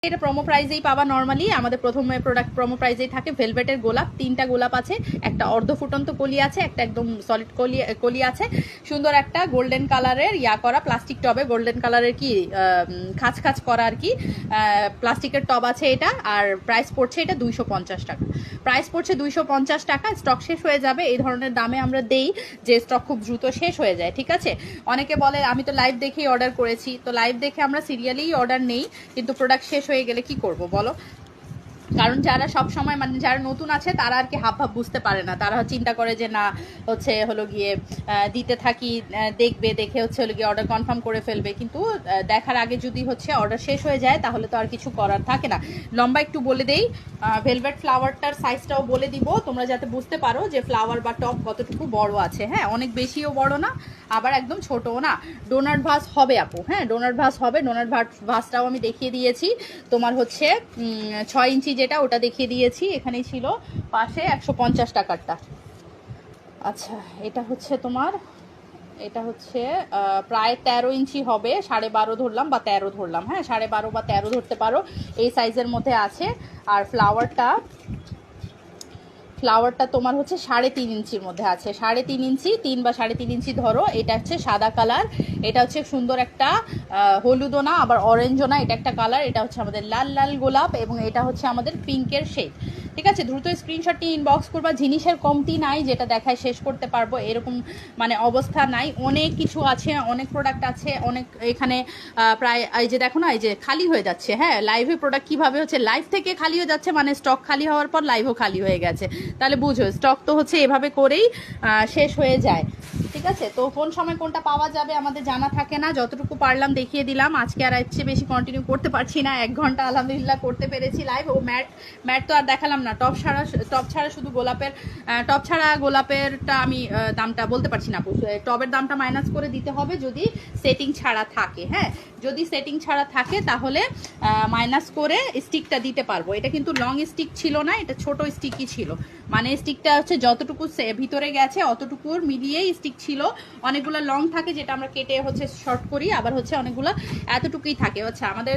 এটা প্রোমো প্রাইজেই পাবা। নর্মালি আমাদের প্রথমে প্রোডাক্ট প্রোমো প্রাইজেই থাকে। ভেলভেটের গোলাপ, 3টা গোলাপ আছে, একটা অর্ধ ফুটন্ত কলি আছে, একটা একদম সলিড কলি আছে, সুন্দর একটা গোল্ডেন কালারের করা প্লাস্টিক টবে, গোল্ডেন কালারের কি খাঁচ খাঁচ করা আর কি প্লাস্টিকের টব আছে এটা। আর প্রাইস পড়ছে এটা 250 টাকা। প্রাইস পড়ছে 250 টাকা। স্টক শেষ হয়ে যাবে, এই ধরনের দামে আমরা দেই যে স্টক খুব দ্রুত শেষ হয়ে যায়, ঠিক আছে। অনেকে বলে আমি তো লাইভ দেখেই অর্ডার করেছি, তো লাইভ দেখে আমরা সিরিয়ালেই অর্ডার নেই, কিন্তু প্রোডাক্ট শেষ হয়ে গেলে কি করব বলো। কারণ যারা সব সময় মানে যারা নতুন আছে তারা আর কি হাব ভাব বুঝতে পারে না, তারা চিন্তা করে যে না হচ্ছে হলো গিয়ে দিতে থাকি, দেখবে, দেখে হচ্ছে হলো গিয়ে অর্ডার কনফার্ম করে ফেলবে, কিন্তু দেখার আগে যদি হচ্ছে অর্ডার শেষ হয়ে যায় তাহলে তো আর কিছু করার থাকে না। লম্বা একটু বলে দেই, ভেলভেট ফ্লাওয়ারটার সাইজটাও বলে দিব তোমরা যাতে বুঝতে পারো যে ফ্লাওয়ার বা টপ কতটুকু বড় আছে। হ্যাঁ, অনেক বেশিও বড় না, আবার একদম ছোটও না। ডোনাট ভাস হবে আপু, হ্যাঁ ডোনাট ভাস হবে। ডোনাট ভাসটাও আমি দেখিয়ে দিয়েছি। তোমার হচ্ছে 6 ইঞ্চি যেটা, ওটা দেখিয়ে দিয়েছি, এখানেই ছিল পাশে 150 টাকারটা। আচ্ছা, এটা হচ্ছে তোমার, এটা হচ্ছে প্রায় 13 ইঞ্চি হবে, 12.5 ধরলাম বা 13 ধরলাম, হ্যাঁ 12.5 বা 13 ধরতে পারো, এই সাইজের মধ্যে আছে। আর ফ্লাওয়ারটা তোমার হচ্ছে 3.5 ইঞ্চির মধ্যে আছে, 3.5 ইঞ্চি, 3 বা 3.5 ইঞ্চি ধরো। এটা হচ্ছে সাদা কালার, এটা হচ্ছে সুন্দর একটা হলুদও না আবার অরেঞ্জও না, এটা একটা কালার। এটা হচ্ছে আমাদের লাল লাল গোলাপ, এবং এটা হচ্ছে আমাদের পিঙ্কের শেড, ঠিক আছে। দ্রুত স্ক্রিনশটটি ইনবক্স করবা। জিনিসের কমতি নাই, যেটা দেখায় শেষ করতে পারবো এরকম মানে অবস্থা নাই, অনেক কিছু আছে, অনেক প্রোডাক্ট আছে, অনেক এখানে প্রায় এই যে দেখো না, এই যে খালি হয়ে যাচ্ছে। হ্যাঁ, লাইভে প্রোডাক্ট কিভাবে হচ্ছে লাইভ থেকে খালি হয়ে যাচ্ছে, মানে স্টক খালি হওয়ার পর লাইভও খালি হয়ে গেছে, তাহলে বুঝো স্টক তো হচ্ছে এভাবে করেই শেষ হয়ে যায়, ঠিক আছে। তো কোন সময় কোনটা পাওয়া যাবে আমাদের জানা থাকে না, যতটুকু পারলাম দেখিয়ে দিলাম। আজকে আর ইচ্ছে বেশি কন্টিনিউ করতে পারছি না, 1 ঘন্টা আলহামদুলিল্লাহ করতে পেরেছি লাইভ। ও ম্যাট তো আর দেখালাম না, টপ ছাড়া শুধু গোলাপের টপ ছাড়া গোলাপেরটা আমি দামটা বলতে পারছি না, টবের দামটা মাইনাস করে দিতে হবে যদি সেটিং ছাড়া থাকে। হ্যাঁ, যদি সেটিং ছাড়া থাকে তাহলে মাইনাস করে স্টিকটা দিতে পারবো। এটা কিন্তু লং স্টিক ছিল না, এটা ছোট স্টিকই ছিল, মানে স্টিকটা হচ্ছে যতটুকু ভিতরে গেছে অতটুকুর মিলিয়েই স্টিক ছিল। অনেকগুলো লং থাকে যেটা আমরা কেটে হচ্ছে শর্ট করি, আবার হচ্ছে অনেকগুলো এতটুকুই থাকে। আচ্ছা, আমাদের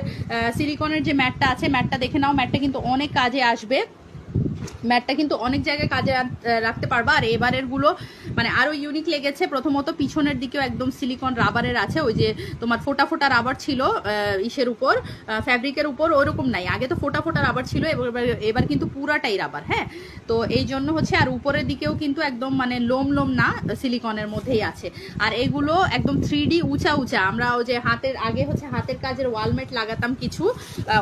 সিলিকনের যে ম্যাটটা আছে, ম্যাটটা দেখে নাও, ম্যাটটা কিন্তু অনেক কাজে আসবে, ম্যাটটা কিন্তু অনেক জায়গায় কাজে রাখতে পারবা। আর এবারের গুলো মানে আরো ইউনিক লেগেছে। প্রথমত পিছনের দিকেও একদম সিলিকন রাবারের আছে, ওই যে তোমার ফোটা ফোটা রাবার ছিল ইসের উপর, ফ্যাব্রিকের উপর, ওরকম নাই। আগে তো ফোটা ফোটা রাবার ছিল, এবার কিন্তু পুরাটাই রাবার। হ্যাঁ, তো এই জন্য হচ্ছে, আর উপরের দিকেও কিন্তু একদম মানে লোম লোম না, সিলিকনের মধ্যেই আছে। আর এগুলো একদম 3D উঁচা উঁচা। আমরা ওই যে হাতের আগে হচ্ছে হাতের কাজের ওয়ালমেট লাগাতাম কিছু,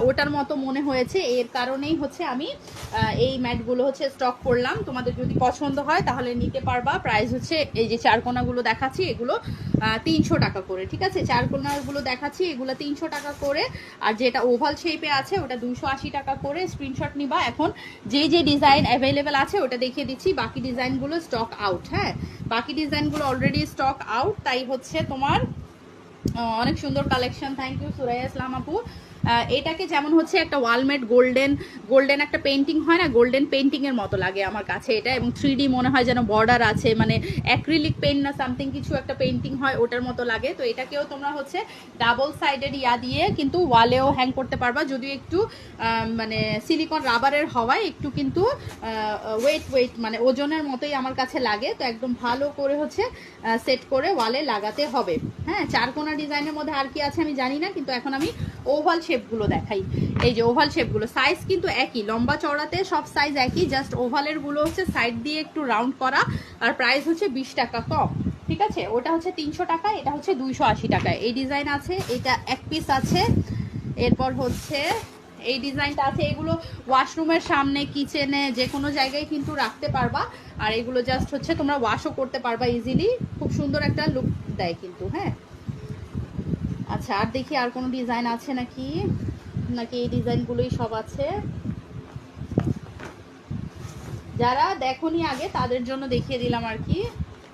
ওটার মতো মনে হয়েছে, এর কারণেই হচ্ছে আমি এই ম্যাটগুলো হচ্ছে স্টক করলাম। তোমাদের যদি পছন্দ হয় তাহলে নিতে পারবা। প্রাইস হচ্ছে এই যে চারকোনাগুলো দেখাচ্ছি, এগুলো 300 টাকা করে, ঠিক আছে। চারকোনাগুলো দেখাচ্ছি, এগুলো 300 টাকা করে। আর যেটা ওভাল শেপে আছে ওটা 280 টাকা করে। স্ক্রিনশট নিবা। এখন যে যে ডিজাইন অ্যাভেলেবেল আছে ওটা দেখিয়ে দিচ্ছি, বাকি ডিজাইনগুলো স্টক আউট। হ্যাঁ, বাকি ডিজাইনগুলো অলরেডি স্টক আউট, তাই হচ্ছে তোমার অনেক সুন্দর কালেকশন। থ্যাংক ইউ সুরাইয়া ইসলাম আপু। এটাকে যেমন হচ্ছে একটা ওয়ালমেট গোল্ডেন একটা পেন্টিং হয় না, গোল্ডেন পেন্টিং এর মতো লাগে আমার কাছে এটা, এবং 3D মনে হয় যেন বর্ডার আছে, মানে অ্যাক্রিলিক পেন্ট না সামথিং কিছু একটা পেন্টিং হয় ওটার মতো লাগে। তো এটাকেও তোমরা হচ্ছে ডাবল সাইডেড দিয়ে কিন্তু ওয়ালেও হ্যাং করতে পারবা, যদিও একটু মানে সিলিকন রাবারের হওয়ায় একটু কিন্তু ওয়েট মানে ওজনের মতোই আমার কাছে লাগে। তো একদম ভালো করে হচ্ছে সেট করে ওয়ালে লাগাতে হবে। হ্যাঁ, চারকোনা ডিজাইনের মধ্যে আর কি আছে আমি জানি না, কিন্তু এখন আমি ওভাল শেপগুলো দেখাই। এই যে ওভাল শেপগুলো সাইজ কিন্তু একই, লম্বা চওড়াতে সব সাইজ একই, জাস্ট ওভালের গুলো হচ্ছে সাইড দিয়ে একটু রাউন্ড করা। আর প্রাইস হচ্ছে 20 টাকা কম, ঠিক আছে। ওটা হচ্ছে 300 টাকা, এটা হচ্ছে 280 টাকায়। এই ডিজাইন আছে, এটা এক পিস আছে। এরপর হচ্ছে এই ডিজাইনটা আছে। এগুলো ওয়াশরুমের সামনে, কিচেনে, যে কোনো জায়গায় কিন্তু রাখতে পারবা। আর এগুলো জাস্ট হচ্ছে তোমরা ওয়াশও করতে পারবা ইজিলি, খুব সুন্দর একটা লুক দেয় কিন্তু। হ্যাঁ, আচ্ছা, আর দেখি আর কোনো ডিজাইন আছে নাকি, এই ডিজাইনগুলোই সব আছে। যারা দেখোনি আগে তাদের জন্য দেখিয়ে দিলাম আর কি,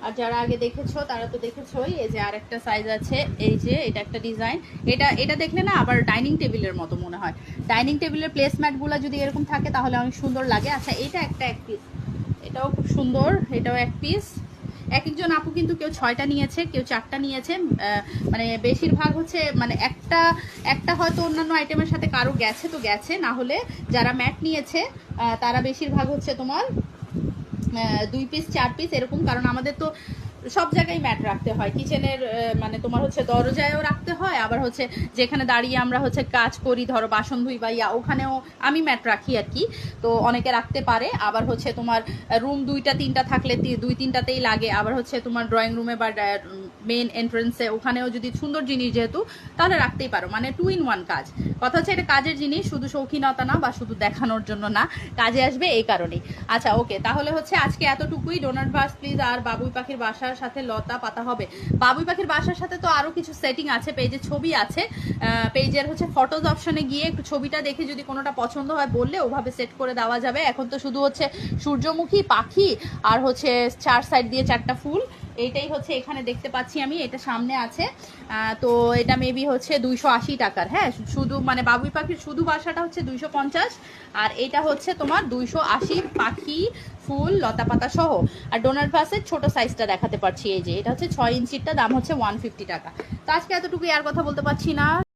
আর যারা আগে দেখেছো তারা তো দেখেছোই। এই যে আরেকটা সাইজ আছে, এই যে এটা একটা ডিজাইন। এটা দেখলে না আবার ডাইনিং টেবিলের মতো মনে হয়, ডাইনিং টেবিলের প্লেসম্যাটগুলো যদি এরকম থাকে তাহলে অনেক সুন্দর লাগে। আচ্ছা, এটা এক পিস, এটাও খুব সুন্দর, এটাও এক পিস। এক একজন আপু কিন্তু কেউ 6টা নিয়েছে, কেউ 4টা নিয়েছে, মানে বেশিরভাগ হচ্ছে মানে একটা হয়তো অন্যান্য আইটেমের সাথে কারো গেছে তো গেছে, না হলে যারা ম্যাট নিয়েছে তারা বেশিরভাগ হচ্ছে তোমার 2 পিস 4 পিস এরকম, কারণ আমাদের তো সব জায়গায় ম্যাট রাখতে হয়, কিচেনের মানে তোমার হচ্ছে দরজায়ও রাখতে হয়, আবার হচ্ছে যেখানে দাঁড়িয়ে আমরা হচ্ছে কাজ করি, ধরো বাসন ধুই বা ওখানেও আমি ম্যাট রাখি আর কি। তো অনেকে রাখতে পারে, আবার হচ্ছে তোমার রুম 2টা 3টা থাকলে 2-3টাতেই লাগে, আবার হচ্ছে তোমার ড্রয়িং রুমে বা মেন এন্ট্রেন্সে ওখানেও যদি সুন্দর জিনিস যেহেতু, তাহলে রাখতেই পারো, মানে 2 in 1 কাজ। কথা হচ্ছে এটা কাজের জিনিস, শুধু শৌখিনতা না বা শুধু দেখানোর জন্য না, কাজে আসবে এই কারণেই। আচ্ছা ওকে, তাহলে হচ্ছে আজকে এতটুকুই। Donut vase please. আর বাবুই পাখির বাসার সাথে লতা পাতা হবে। বাবুই পাখির বাসার সাথে তো আরো কিছু সেটিং আছে, পেজে ছবি আছে, পেজের হচ্ছে ফটোজ অপশনে গিয়ে একটু ছবিটা দেখে যদি কোনোটা পছন্দ হয় বললে ওভাবে সেট করে দেওয়া যাবে। এখন তো শুধু হচ্ছে সূর্যমুখী পাখি আর হচ্ছে 4 সাইড দিয়ে 4টা ফুল, এইটাই হচ্ছে এখানে দেখতে পাচ্ছি আমি, এটা সামনে আছে। তো এটা মেবি হচ্ছে 280 টাকার। হ্যাঁ, শুধু মানে বাবুই পাখির শুধু বাসাটা হচ্ছে 250, আর এটা হচ্ছে তোমার 280 পাখি ফুল লতা পাতা সহ। আর ডোনাট ভাসের ছোট সাইজটা দেখাতে পারছি, এই যে এটা হচ্ছে 6 ইঞ্চিরটা, দাম হচ্ছে 150 টাকা। তো আজকে এতটুকুই, আর কথা বলতে পারছি না।